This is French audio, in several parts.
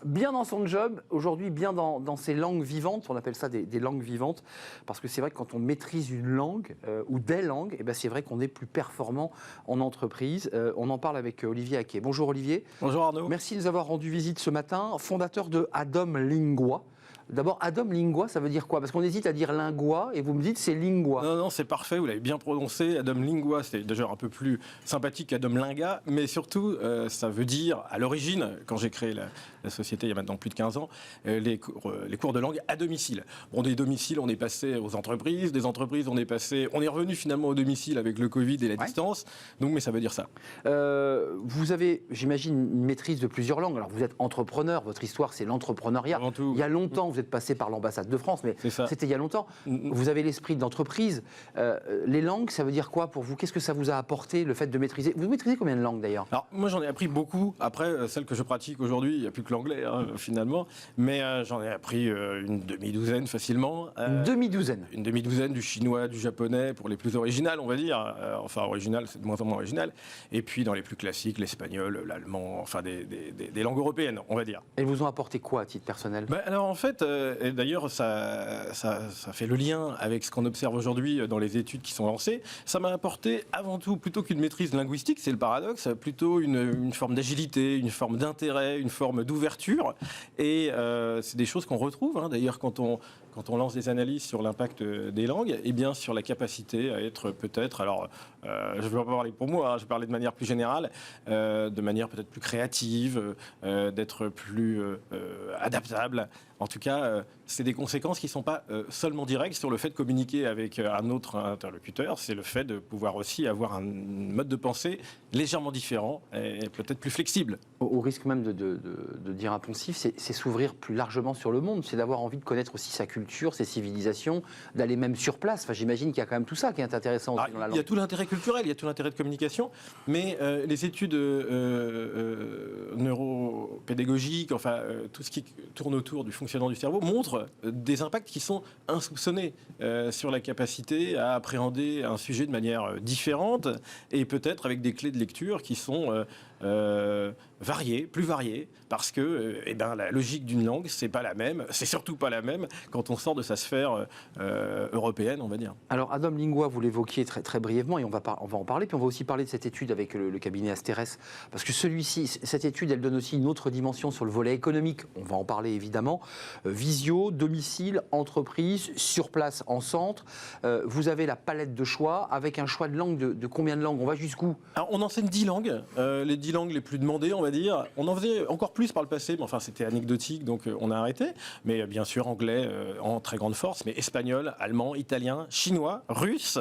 bien dans son job, aujourd'hui bien dans ces langues vivantes, on appelle ça des langues vivantes, parce que c'est vrai que quand on maîtrise une langue ou des langues, eh ben c'est vrai qu'on est plus performant en entreprise. On en parle avec Olivier Haquet. Bonjour Olivier. Bonjour Arnaud. Merci de nous avoir rendu visite ce matin, fondateur de Adom Lingua. D'abord, Adom Lingua, ça veut dire quoi? Parce qu'on hésite à dire lingua et vous me dites c'est lingua. Non, c'est parfait, vous l'avez bien prononcé. Adom Lingua, c'est déjà un peu plus sympathique qu'Adom Linga, mais surtout, ça veut dire, à l'origine, quand j'ai créé la société il y a maintenant plus de 15 ans, les cours de langue à domicile. Bon, des domiciles, on est passé aux entreprises, des entreprises, on est revenu finalement au domicile avec le Covid et la distance, donc, mais ça veut dire ça. Vous avez, j'imagine, une maîtrise de plusieurs langues. Alors, vous êtes entrepreneur, votre histoire, c'est l'entrepreneuriat. Avant tout. Il y a longtemps, vous êtes passé par l'ambassade de France, mais c'était il y a longtemps. Vous avez l'esprit d'entreprise. Les langues, ça veut dire quoi pour vous? Qu'est-ce que ça vous a apporté, le fait de maîtriser? Vous maîtrisez combien de langues d'ailleurs? Alors, moi, j'en ai appris beaucoup. Après, celle que je pratique aujourd'hui, il n'y a plus que l'anglais, finalement. Mais j'en ai appris une demi-douzaine facilement. Une demi-douzaine? Une demi-douzaine du chinois, du japonais, pour les plus originales, on va dire. Enfin, original, c'est de moins en moins original. Et puis, dans les plus classiques, l'espagnol, l'allemand, enfin, des langues européennes, on va dire. Elles vous ont apporté quoi à titre personnel? Alors, en fait, et d'ailleurs, ça fait le lien avec ce qu'on observe aujourd'hui dans les études qui sont lancées. Ça m'a apporté, avant tout, plutôt qu'une maîtrise linguistique, c'est le paradoxe, plutôt une forme d'agilité, une forme d'intérêt, une forme d'ouverture. Et c'est des choses qu'on retrouve, d'ailleurs, quand on lance des analyses sur l'impact des langues, et bien sur la capacité à être peut-être, alors je ne vais pas parler pour moi, je vais parler de manière plus générale, de manière peut-être plus créative, d'être plus adaptable. En tout cas, c'est des conséquences qui ne sont pas seulement directes sur le fait de communiquer avec un autre interlocuteur, c'est le fait de pouvoir aussi avoir un mode de pensée légèrement différent et peut-être plus flexible. Au risque même de dire un poncif, c'est s'ouvrir plus largement sur le monde, c'est d'avoir envie de connaître aussi sa culture, ses civilisations, d'aller même sur place. Enfin, j'imagine qu'il y a quand même tout ça qui est intéressant aussi dans la langue. Il y a tout l'intérêt culturel, il y a tout l'intérêt de communication, mais les études neuropédagogiques, enfin tout ce qui tourne autour du fonctionnement du cerveau montrent des impacts qui sont insoupçonnés sur la capacité à appréhender un sujet de manière différente et peut-être avec des clés de lecture qui sont variées, plus variées, parce que la logique d'une langue, c'est pas la même, c'est surtout pas la même quand on sort de sa sphère européenne, on va dire. Alors, Adom Lingua, vous l'évoquiez très, très brièvement, et on va en parler, puis on va aussi parler de cette étude avec le cabinet Asterès, parce que cette étude, elle donne aussi une autre dimension sur le volet économique, on va en parler évidemment, visio, domicile, entreprise, sur place, en centre, vous avez la palette de choix, avec un choix de langue de combien de langues? On va jusqu'où? Alors, on enseigne 10 langues, les 10 langues les plus demandées, on va dire. On en faisait encore plus par le passé, mais enfin c'était anecdotique, donc on a arrêté. Mais bien sûr, anglais en très grande force, mais espagnol, allemand, italien, chinois, russe,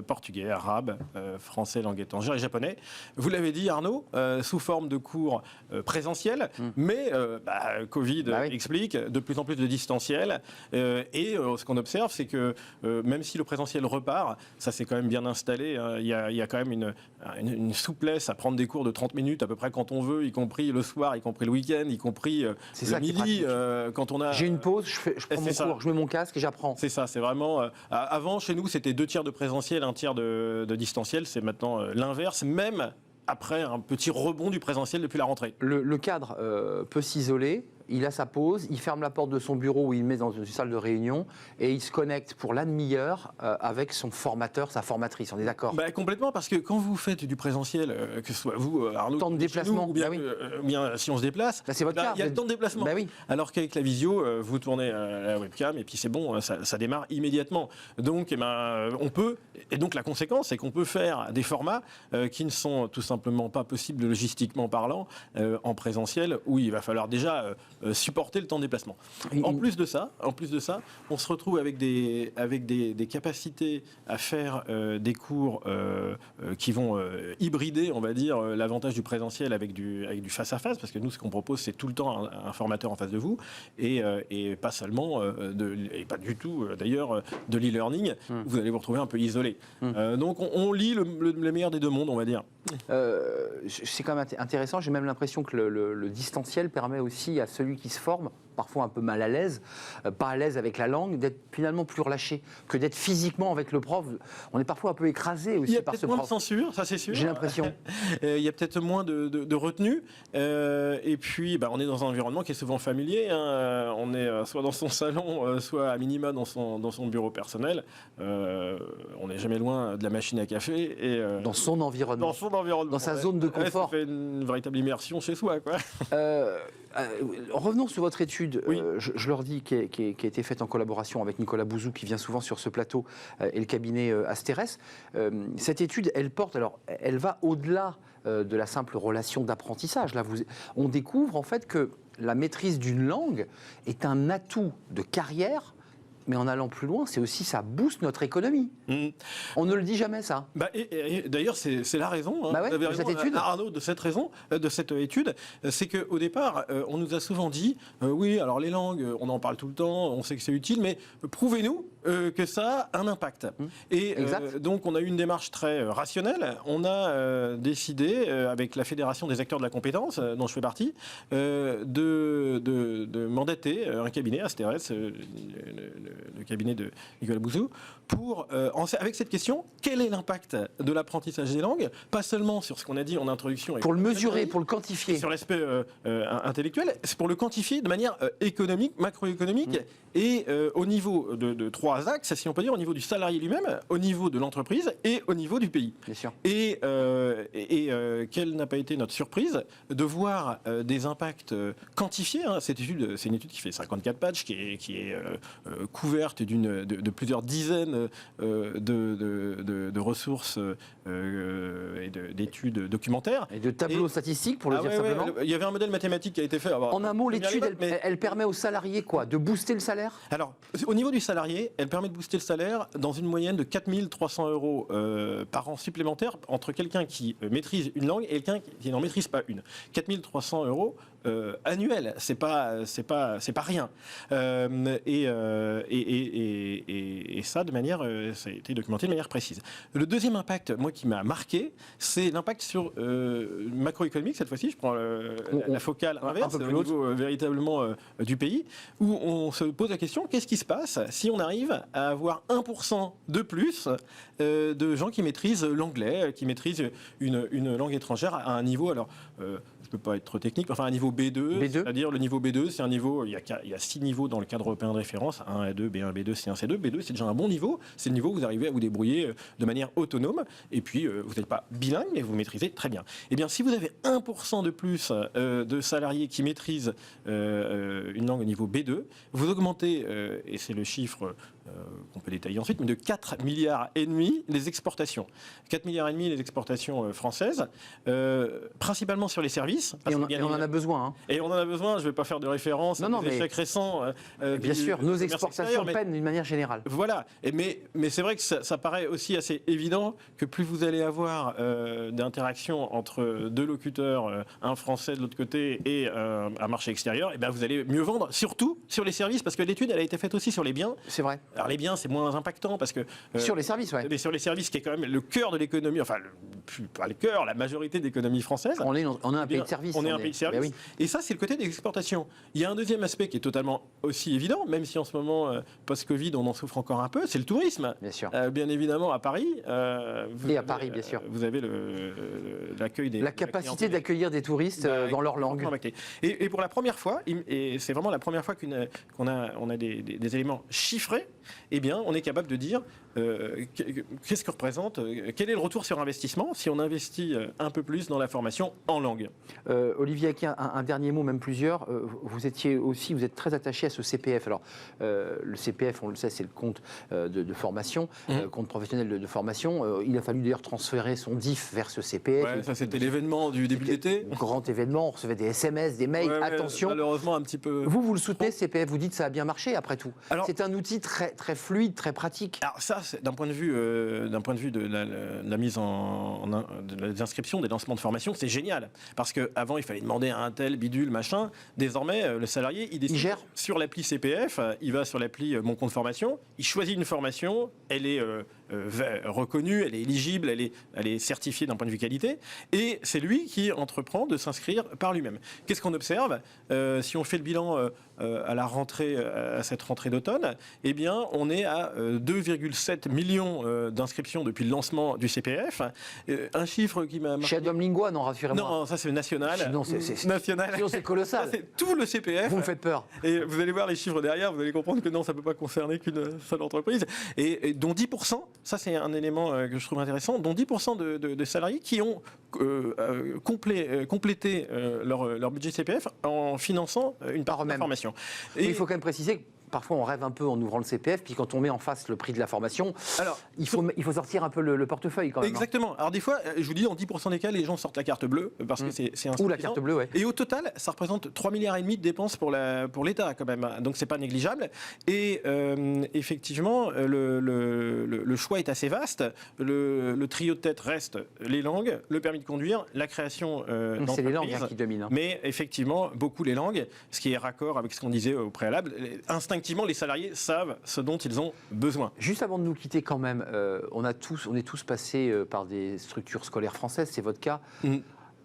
portugais, arabe, français, langue étrangère et japonais. Vous l'avez dit, Arnaud, sous forme de cours présentiels, mais Covid explique de plus en plus de distanciel. Et ce qu'on observe, c'est que même si le présentiel repart, ça s'est quand même bien installé. Il y a quand même une souplesse à prendre des cours de 30 minutes à peu près quand on veut, y compris le soir, y compris le week-end, y compris le midi, quand on a... J'ai une pause, je prends mon cours, je mets mon casque et j'apprends. C'est ça, c'est vraiment... avant, chez nous, c'était 2 tiers de présentiel, 1 tiers de distanciel. C'est maintenant l'inverse, même après un petit rebond du présentiel depuis la rentrée. Le cadre peut s'isoler. Il a sa pause, il ferme la porte de son bureau ou il met dans une salle de réunion et il se connecte pour la demi-heure avec son formateur, sa formatrice. On est d'accord? Complètement, parce que quand vous faites du présentiel, que ce soit vous, Arnaud, temps de déplacement, ou bien si on se déplace, c'est votre cas, il y a le temps de déplacement. Oui. Alors qu'avec la visio, vous tournez la webcam et puis c'est bon, ça démarre immédiatement. Donc, on peut, et donc la conséquence, c'est qu'on peut faire des formats qui ne sont tout simplement pas possibles logistiquement parlant en présentiel, où il va falloir déjà supporter le temps de déplacement. En plus de ça, on se retrouve avec des capacités à faire des cours qui vont hybrider, on va dire, l'avantage du présentiel avec du face-à-face, parce que nous, ce qu'on propose, c'est tout le temps un formateur en face de vous, et pas seulement, et pas du tout, d'ailleurs, de l'e-learning, vous allez vous retrouver un peu isolé. Donc, on lit le meilleur des deux mondes, on va dire. C'est quand même intéressant, j'ai même l'impression que le distanciel permet aussi à celui qui se forme, parfois un peu mal à l'aise, pas à l'aise avec la langue, d'être finalement plus relâché que d'être physiquement avec le prof. On est parfois un peu écrasé aussi par ce prof. Il y a peut-être moins de censure, ça c'est sûr. J'ai l'impression. Il y a peut-être moins de retenue. Et puis, on est dans un environnement qui est souvent familier. Hein. On est soit dans son salon, soit à minima dans son bureau personnel. On n'est jamais loin de la machine à café. Et, dans son environnement. Dans son environnement. Dans sa zone de confort. Ça fait une véritable immersion chez soi, quoi. Revenons sur votre étude, oui. Je leur dis, qui a été faite en collaboration avec Nicolas Bouzou, qui vient souvent sur ce plateau, et le cabinet Asterès. Cette étude, elle porte, alors, elle va au-delà de la simple relation d'apprentissage. Là, on découvre en fait que la maîtrise d'une langue est un atout de carrière. Mais en allant plus loin, c'est aussi ça booste notre économie. On ne le dit jamais, ça. Et d'ailleurs, c'est la raison. Hein. Vous avez raison, cette étude. Arnaud, de cette étude, c'est qu'au départ, on nous a souvent dit, oui, alors les langues, on en parle tout le temps, on sait que c'est utile, mais prouvez-nous que ça a un impact. Et donc, on a eu une démarche très rationnelle. On a décidé, avec la Fédération des acteurs de la compétence, dont je fais partie, de mandater un cabinet, Asterès, le cabinet de Nicolas Bouzou, pour, avec cette question, quel est l'impact de l'apprentissage des langues, pas seulement sur ce qu'on a dit en introduction. Pour le mesurer, pour le quantifier. Sur l'aspect intellectuel, c'est pour le quantifier de manière économique, macroéconomique, et au niveau de trois axes, si on peut dire, au niveau du salarié lui-même, au niveau de l'entreprise et au niveau du pays. Bien sûr. Et quelle n'a pas été notre surprise de voir des impacts quantifiés. Hein. Cette étude, c'est une étude qui fait 54 pages, qui est couverte de plusieurs dizaines de ressources et d'études documentaires. Et de tableaux statistiques, pour le dire simplement. Il y avait un modèle mathématique qui a été fait. En un mot, l'étude, elle permet aux salariés quoi? De booster le salaire? Alors, au niveau du salarié, elle permet de booster le salaire dans une moyenne de 4 300 € par an supplémentaire entre quelqu'un qui maîtrise une langue et quelqu'un qui n'en maîtrise pas une. 4 300 € annuel, c'est pas rien. Et ça, ça a été documenté de manière précise. Le deuxième impact, moi, qui m'a marqué, c'est l'impact sur macroéconomique. Cette fois-ci, je prends la focale inverse, au niveau véritablement du pays, où on se pose la question, qu'est-ce qui se passe si on arrive à avoir 1% de plus de gens qui maîtrisent l'anglais, qui maîtrisent une langue étrangère à un niveau, alors je ne peux pas être trop technique, mais enfin un niveau B2, c'est-à-dire le niveau B2, c'est un niveau, il y a 6 niveaux dans le cadre européen de référence, 1 A2, B1, B2, C1, C2. B2, c'est déjà un bon niveau, c'est le niveau où vous arrivez à vous débrouiller de manière autonome, et puis vous n'êtes pas bilingue, mais vous maîtrisez très bien. Eh bien, si vous avez 1% de plus de salariés qui maîtrisent une langue au niveau B2, vous augmentez, et c'est le chiffre qu'on peut détailler ensuite, mais de 4,5 milliards les exportations. 4,5 milliards les exportations françaises, principalement sur les services. Et on en a besoin. Hein. Et on en a besoin, je ne vais pas faire de référence à des échecs récents. Bien sûr, nos exportations peinent d'une manière générale. Voilà, mais c'est vrai que ça paraît aussi assez évident que plus vous allez avoir d'interactions entre deux locuteurs, un français de l'autre côté et un marché extérieur, et bien vous allez mieux vendre, surtout sur les services, parce que l'étude elle a été faite aussi sur les biens. C'est vrai. Alors les biens, c'est moins impactant parce que... sur les services, oui. Mais sur les services, qui est quand même le cœur de l'économie, enfin, pas le cœur, la majorité de l'économie française. On est un pays de services. On est un pays de services. Oui. Et ça, c'est le côté des exportations. Il y a un deuxième aspect qui est totalement aussi évident, même si en ce moment, post-Covid, on en souffre encore un peu, c'est le tourisme. Bien sûr. Bien évidemment, à Paris. Et à Paris, bien sûr. Vous avez l'accueil des... La capacité d'accueillir des touristes dans leur langue. Et pour la première fois, et c'est vraiment la première fois qu'on a des éléments chiffrés, eh bien, on est capable de dire qu'est-ce que représente, quel est le retour sur investissement si on investit un peu plus dans la formation en langue. Olivier Aquin, un dernier mot, même plusieurs. Vous êtes très attaché à ce CPF. Alors, le CPF, on le sait, c'est le compte de formation, compte professionnel de formation. Il a fallu d'ailleurs transférer son DIF vers ce CPF. Ouais, ça, c'était l'événement du début de l'été. Grand événement, on recevait des SMS, des mails, attention. Malheureusement, un petit peu... Vous le soutenez, CPF, vous dites que ça a bien marché, après tout. C'est un outil très fluide, très pratique. Alors ça, d'un point de vue de la mise en des inscriptions, des lancements de formation, c'est génial. Parce qu'avant, il fallait demander à un tel, bidule, machin. Désormais, le salarié, il décide gère sur l'appli CPF, il va sur l'appli Mon compte formation, il choisit une formation, elle est reconnue, elle est éligible, elle est certifiée d'un point de vue qualité, et c'est lui qui entreprend de s'inscrire par lui-même. Qu'est-ce qu'on observe si on fait le bilan à la rentrée, à cette rentrée d'automne, eh bien, on est à 2,7 millions d'inscriptions depuis le lancement du CPF. Un chiffre qui m'a marqué. Chez Adam Lingua, non, rassurez-moi. Non, ça c'est national. Sinon, c'est national. sinon, c'est colossal. Ça, c'est tout le CPF. Vous me faites peur. Et vous allez voir les chiffres derrière, vous allez comprendre que non, ça ne peut pas concerner qu'une seule entreprise. Et dont 10%, ça c'est un élément que je trouve intéressant, dont 10% de salariés qui ont complété leur budget CPF en finançant une part de formation. Et il faut quand même préciser que parfois on rêve un peu en ouvrant le CPF, puis quand on met en face le prix de la formation, alors, il faut sortir un peu le portefeuille quand même. Exactement. Alors des fois, je vous dis, en 10% des cas, les gens sortent la carte bleue, parce que c'est insuffisant. Ou la carte bleue, ouais. Et au total, ça représente 3,5 milliards de dépenses pour l'État quand même. Donc c'est pas négligeable. Et effectivement, le choix est assez vaste. Le trio de tête reste les langues, le permis de conduire, la création d'entreprises. C'est les langues qui dominent. Mais effectivement, beaucoup les langues, ce qui est raccord avec ce qu'on disait au préalable. Instinctivement, les salariés savent ce dont ils ont besoin. Juste avant de nous quitter quand même, on est tous passés par des structures scolaires françaises, c'est votre cas.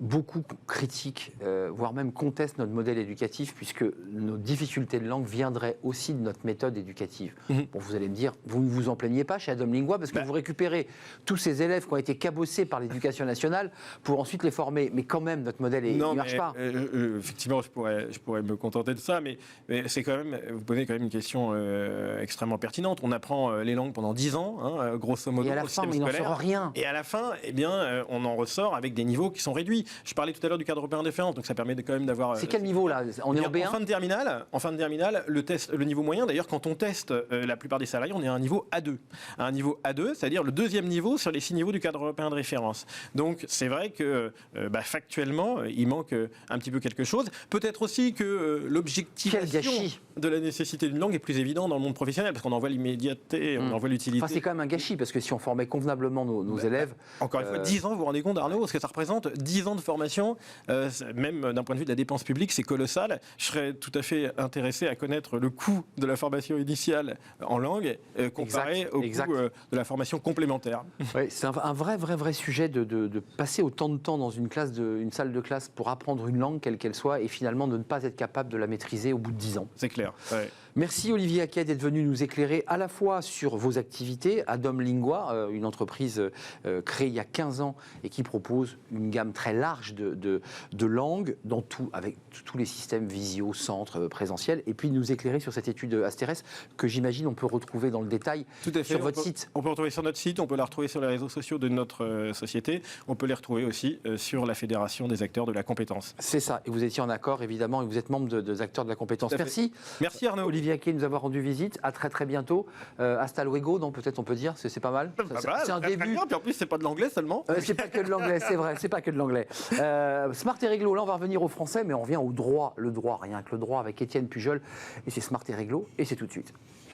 Beaucoup critiquent, voire même contestent notre modèle éducatif, puisque nos difficultés de langue viendraient aussi de notre méthode éducative. Bon, vous allez me dire, vous ne vous en plaignez pas chez Adam Lingua, parce que vous récupérez tous ces élèves qui ont été cabossés par l'éducation nationale pour ensuite les former. Mais quand même, notre modèle, il ne marche pas. Effectivement, je pourrais me contenter de ça, mais c'est quand même, vous posez quand même une question extrêmement pertinente. On apprend les langues pendant 10 ans, hein, grosso modo, et à la fin, il n'en sort rien. Et à la fin, eh bien, on en ressort avec des niveaux qui sont réduits. Je parlais tout à l'heure du cadre européen de référence, donc ça permet quand même d'avoir. C'est quel niveau là? On est en B1? En fin de terminale, le niveau moyen, d'ailleurs, quand on teste la plupart des salariés, on est à un niveau A2. À un niveau A2, c'est-à-dire le deuxième niveau sur les 6 niveaux du cadre européen de référence. Donc c'est vrai que factuellement, il manque un petit peu quelque chose. Peut-être aussi que l'objectivation de la nécessité d'une langue est plus évident dans le monde professionnel, parce qu'on en voit l'immédiateté, on en voit l'utilité. Enfin, c'est quand même un gâchis, parce que si on formait convenablement nos élèves... Encore une fois, 10 ans, vous vous rendez compte, Arnaud, ce que ça représente, 10 ans de formation, même d'un point de vue de la dépense publique, c'est colossal. Je serais tout à fait intéressé à connaître le coût de la formation initiale en langue comparé au coût de la formation complémentaire. Oui, c'est un vrai sujet de passer autant de temps dans une salle de classe pour apprendre une langue, quelle qu'elle soit, et finalement de ne pas être capable de la maîtriser au bout de 10 ans. C'est clair. Ouais. Merci Olivier Haquet d'être venu nous éclairer à la fois sur vos activités, Adam Lingua, une entreprise créée il y a 15 ans et qui propose une gamme très large de langues avec tous les systèmes visio, centre, présentiel, et puis nous éclairer sur cette étude Asterès que j'imagine on peut retrouver dans le détail sur votre site. On peut retrouver sur notre site, on peut la retrouver sur les réseaux sociaux de notre société, on peut les retrouver aussi sur la Fédération des acteurs de la compétence. C'est ça, et vous étiez en accord évidemment, et vous êtes membre des acteurs de la compétence. Merci. Merci Arnaud. Olivier Haquet de nous avoir rendu visite. À très bientôt. Hasta luego, donc peut-être on peut dire, c'est pas mal. C'est un début. Bien, puis en plus c'est pas de l'anglais seulement. C'est pas que de l'anglais, c'est vrai. C'est pas que de l'anglais. Smart et Réglo. Là on va revenir au français, mais on revient au droit. Le droit, rien que le droit avec Étienne Pujol. Et c'est Smart et Réglo. Et c'est tout de suite.